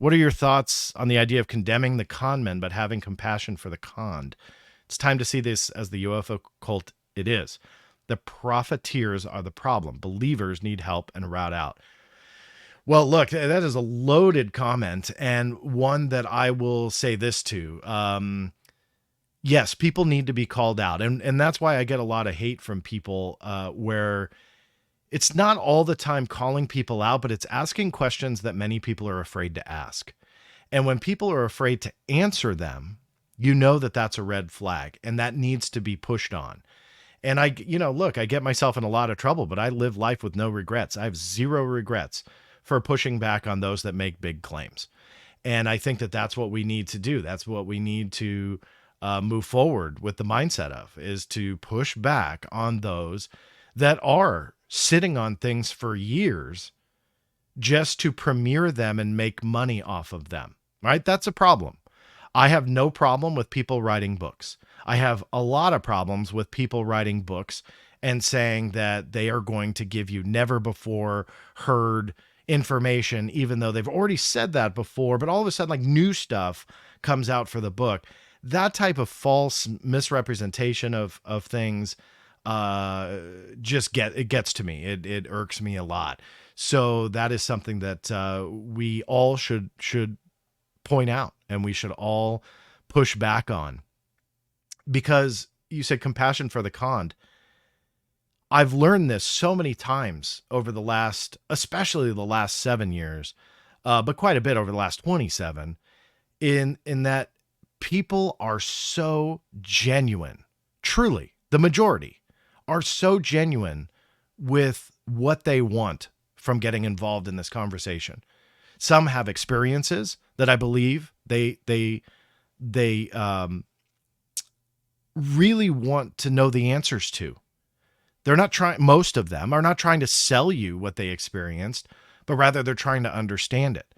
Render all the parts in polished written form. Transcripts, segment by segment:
What are your thoughts on the idea of condemning the con men but having compassion for the conned? It's time to see this as the UFO cult it is. The profiteers are the problem. Believers need help and route out. Well, look, that is a loaded comment, and one that I will say this to. Yes, people need to be called out. And that's why I get a lot of hate from people where it's not all the time calling people out, but it's asking questions that many people are afraid to ask. And when people are afraid to answer them, you know that that's a red flag and that needs to be pushed on. And look, I get myself in a lot of trouble, but I live life with no regrets. I have zero regrets for pushing back on those that make big claims. And I think that that's what we need to do. That's what we need to move forward with the mindset of, is to push back on those that are sitting on things for years just to premiere them and make money off of them, right? That's a problem. I have no problem with people writing books. I have a lot of problems with people writing books and saying that they are going to give you never before heard information, even though they've already said that before, but all of a sudden, like, new stuff comes out for the book. That type of false misrepresentation of things it gets to me. It irks me a lot. So that is something that we all should point out, and we should all push back on. Because you said compassion for the conned. I've learned this so many times over especially the last 7 years, but quite a bit over the last 27, in that people are so genuine. Truly, the majority are so genuine with what they want from getting involved in this conversation. Some have experiences that I believe they really want to know the answers to. They're not trying, most of them are not trying to sell you what they experienced, but rather they're trying to understand it.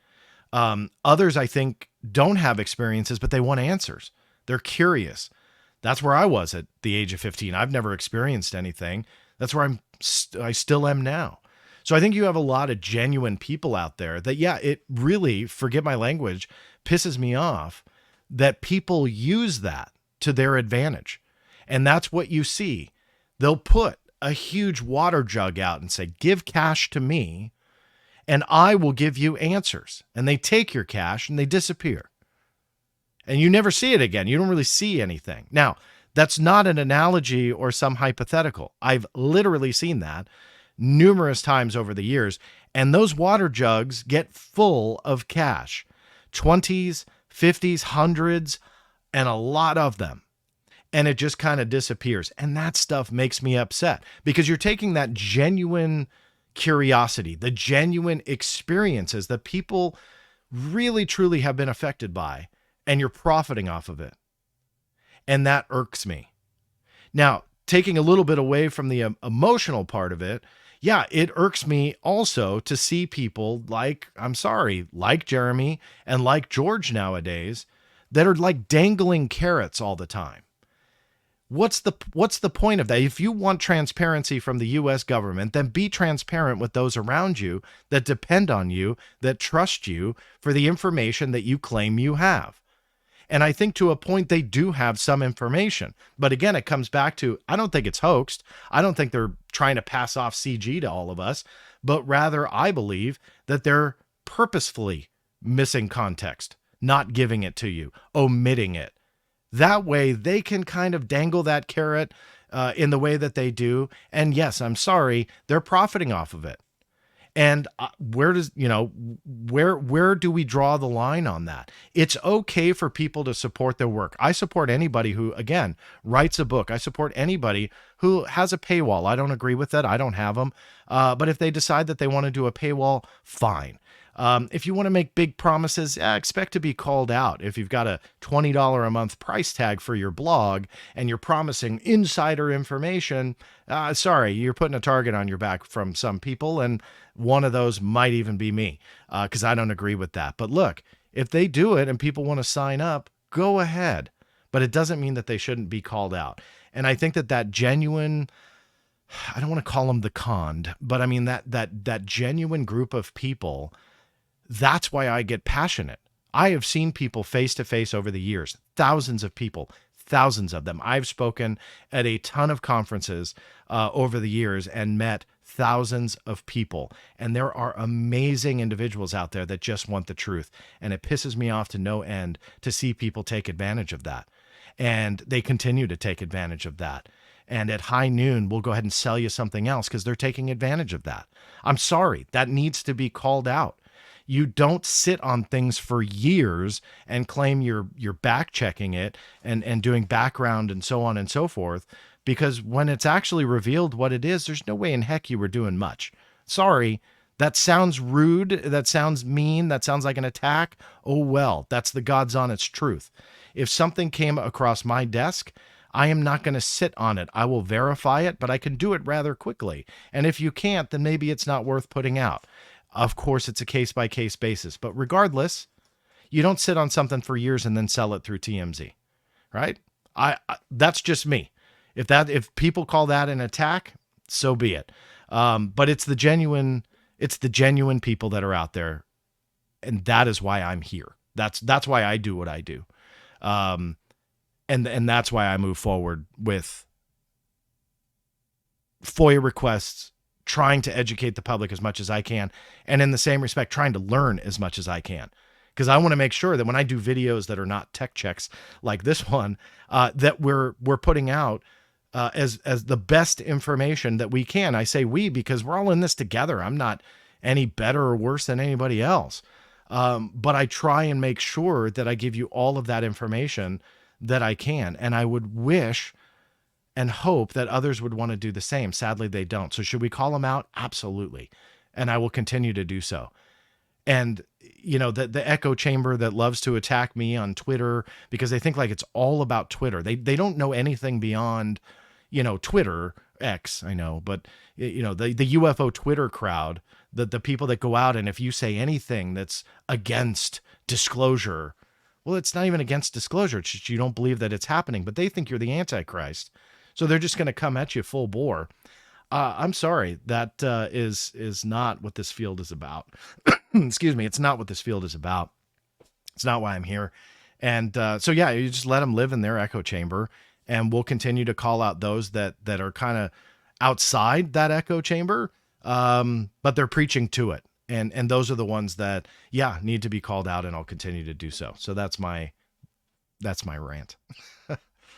Others, I think, don't have experiences, but they want answers. They're curious. That's where I was at the age of 15. I've never experienced anything. That's where I still am now. So I think you have a lot of genuine people out there that, yeah, it really, forgive my language, pisses me off that people use that to their advantage. And that's what you see. They'll put a huge water jug out and say, give cash to me and I will give you answers. And they take your cash and they disappear. And you never see it again. You don't really see anything. Now, that's not an analogy or some hypothetical. I've literally seen that numerous times over the years. And those water jugs get full of cash, 20s, 50s, hundreds, and a lot of them. And it just kind of disappears. And that stuff makes me upset because you're taking that genuine curiosity, the genuine experiences that people really, truly have been affected by, and you're profiting off of it. And that irks me. Now, taking a little bit away from the emotional part of it, yeah, it irks me also to see people like Jeremy and like George nowadays that are like dangling carrots all the time. What's the point of that? If you want transparency from the U.S. government, then be transparent with those around you that depend on you, that trust you for the information that you claim you have. And I think to a point they do have some information. But again, it comes back to, I don't think it's hoaxed. I don't think they're trying to pass off CG to all of us, but rather I believe that they're purposefully missing context, not giving it to you, omitting it. That way they can kind of dangle that carrot in the way that they do. And yes, I'm sorry, they're profiting off of it. And where do we draw the line on that? It's okay for people to support their work. I support anybody who, again, writes a book. I support anybody who has a paywall. I don't agree with that. I don't have them. But if they decide that they want to do a paywall, fine. If you want to make big promises, expect to be called out. If you've got a $20 a month price tag for your blog and you're promising insider information, sorry, you're putting a target on your back from some people. And one of those might even be me, because I don't agree with that. But look, if they do it and people want to sign up, go ahead. But it doesn't mean that they shouldn't be called out. And I think that genuine, I don't want to call them the conned, but I mean that genuine group of people That's why I get passionate. I have seen people face to face over the years, thousands of people, thousands of them. I've spoken at a ton of conferences over the years and met thousands of people. And there are amazing individuals out there that just want the truth. And it pisses me off to no end to see people take advantage of that. And they continue to take advantage of that. And at high noon, we'll go ahead and sell you something else because they're taking advantage of that. I'm sorry, that needs to be called out. You don't sit on things for years and claim you're back checking it and doing background and so on and so forth, because when it's actually revealed what it is, there's no way in heck you were doing much. Sorry, that sounds rude, that sounds mean, that sounds like an attack. Oh well, that's the God's honest truth. If something came across my desk, I am not going to sit on it. I will verify it, but I can do it rather quickly. And if you can't, then maybe it's not worth putting out. Of course, it's a case-by-case basis. But regardless, you don't sit on something for years and then sell it through TMZ, right? That's just me. If people call that an attack, so be it. But it's the genuine people that are out there, and that is why I'm here. That's why I do what I do. And that's why I move forward with FOIA requests, trying to educate the public as much as I can, and in the same respect, trying to learn as much as I can. Because I want to make sure that when I do videos that are not tech checks like this one, that we're putting out as the best information that we can. I say we because we're all in this together. I'm not any better or worse than anybody else. But I try and make sure that I give you all of that information that I can. And I would wish and hope that others would want to do the same. Sadly, they don't. So should we call them out? Absolutely. And I will continue to do so. And, you know, the echo chamber that loves to attack me on Twitter because they think like it's all about Twitter. They don't know anything beyond, you know, Twitter, X, I know, but, you know, the UFO Twitter crowd, the people that go out and if you say anything that's against disclosure, well, it's not even against disclosure. It's just you don't believe that it's happening, but they think you're the Antichrist. So they're just going to come at you full bore. I'm sorry. That is not what this field is about. Excuse me. It's not what this field is about. It's not why I'm here. And so, yeah, you just let them live in their echo chamber, and we'll continue to call out those that are kind of outside that echo chamber, but they're preaching to it. And those are the ones that, yeah, need to be called out, and I'll continue to do so. So that's my rant.